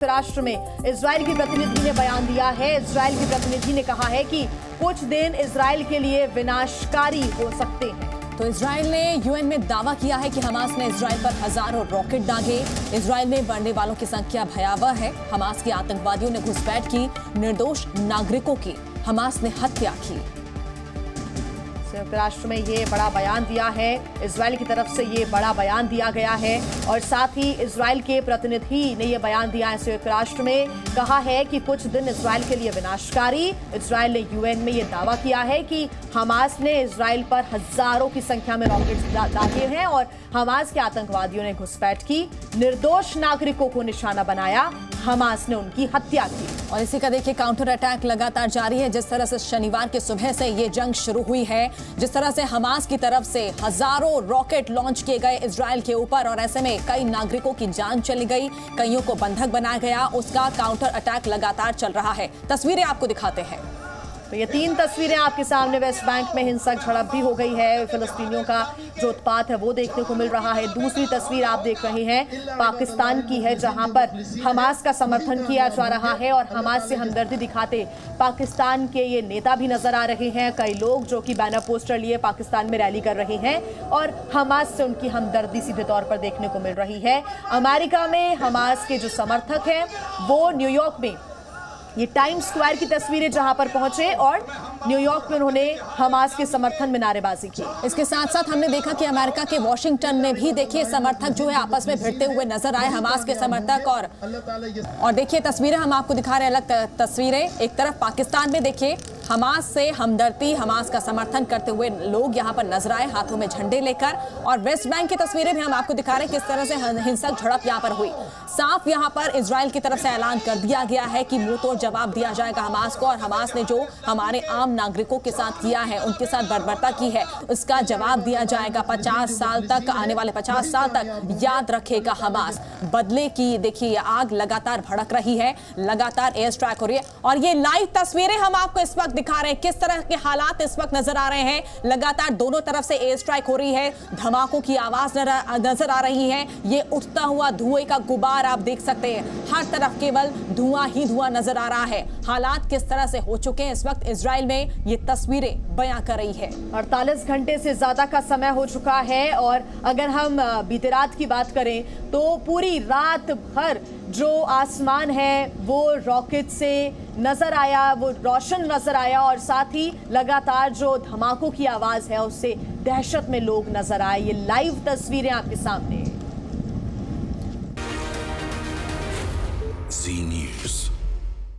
राष्ट्र में इजराइल की प्रतिनिधि ने बयान दिया है। इजराइल की प्रतिनिधि ने कहा है कि कुछ दिन इजराइल के लिए विनाशकारी हो सकते हैं। तो इजराइल ने यूएन में दावा किया है कि हमास ने इजराइल पर हजारों रॉकेट दागे। इजराइल में मरने वालों की संख्या भयावह है। हमास के आतंकवादियों ने घुसपैठ की, निर्दोष नागरिकों की हमास ने हत्या की। संयुक्त राष्ट्र में ये बड़ा बयान दिया है, इजराइल की तरफ से ये बड़ा बयान दिया गया है और साथ ही इजराइल के प्रतिनिधि ने ये बयान दिया है। संयुक्त राष्ट्र में कहा है कि कुछ दिन इजराइल के लिए विनाशकारी। इजराइल ने यूएन में ये दावा किया है कि हमास ने इजराइल पर हजारों की संख्या में रॉकेट्स दागे हैं और हमास के आतंकवादियों ने घुसपैठ की, निर्दोष नागरिकों को निशाना बनाया, हमास ने उनकी हत्या की। और इसी का देखिए काउंटर अटैक लगातार जारी है। जिस तरह से शनिवार की सुबह से ये जंग शुरू हुई है, जिस तरह से हमास की तरफ से हजारों रॉकेट लॉन्च किए गए इजराइल के ऊपर और ऐसे में कई नागरिकों की जान चली गई, कईयों को बंधक बनाया गया, उसका काउंटर अटैक लगातार चल रहा है। तस्वीरें आपको दिखाते हैं। तो ये तीन तस्वीरें आपके सामने। वेस्ट बैंक में हिंसक झड़प भी हो गई है, फिलिस्तीनियों का जो उत्पात है वो देखने को मिल रहा है। दूसरी तस्वीर आप देख रहे हैं पाकिस्तान की है, जहां पर हमास का समर्थन किया जा रहा है और हमास से हमदर्दी दिखाते पाकिस्तान के ये नेता भी नजर आ रहे हैं। कई लोग जो कि बैनर पोस्टर लिए पाकिस्तान में रैली कर रहे हैं और हमास से उनकी हमदर्दी सीधे तौर पर देखने को मिल रही है। अमेरिका में हमास के जो समर्थक हैं वो न्यूयॉर्क में, ये टाइम्स स्क्वायर की तस्वीरें जहां पर पहुंचे और न्यूयॉर्क में उन्होंने हमास के समर्थन में नारेबाजी की। इसके साथ साथ हमने देखा कि अमेरिका के वॉशिंगटन में भी देखिए समर्थक जो है आपस में भिड़ते हुए नजर आए, हमास के समर्थक। और देखिए तस्वीरें हम आपको दिखा रहे हैं, अलग तस्वीरें। एक तरफ पाकिस्तान में देखिए हमास से हमदर्दी, हमास का समर्थन करते हुए लोग यहाँ पर नजर आए हाथों में झंडे लेकर। और वेस्ट बैंक की तस्वीरें भी हम आपको दिखा रहे हैं किस तरह से हिंसक झड़प यहाँ पर हुई। साफ यहाँ पर इजराइल की तरफ से ऐलान कर दिया गया है कि मुंह तोड़ जवाब दिया जाएगा हमास को, और हमास ने जो हमारे आम नागरिकों के साथ किया है, उनके साथ बर्बरता की है, उसका जवाब दिया जाएगा। 50 साल तक, आने वाले 50 साल तक याद रखेगा हमास। बदले की देखिए आग लगातार भड़क रही है, लगातार एयर स्ट्राइक हो रही है। और ये लाइव तस्वीरें हम आपको इस वक्त दिखा रहे हैं, किस तरह के हालात इस वक्त नजर आ रहे हैं। लगातार दोनों तरफ से एयर स्ट्राइक हो रही है, धमाकों की आवाज नजर आ रही है। ये उठता हुआ धुएं का गुबार आप देख सकते हैं, हर तरफ केवल धुआं ही धुआं नजर आ रहा है। हालात किस तरह से हो चुके हैं इस वक्त इजराइल में, ये तस्वीरें बयां कर रही है। 48 घंटे से ज्यादा का समय हो चुका है और अगर हम बीते रात की बात करें तो पूरी रात भर जो आसमान है वो रॉकेट से नजर आया, वो रोशन नजर आया और साथ ही लगातार जो धमाकों की आवाज है उससे दहशत में लोग नजर आए। ये लाइव तस्वीरें आपके सामने। Z News.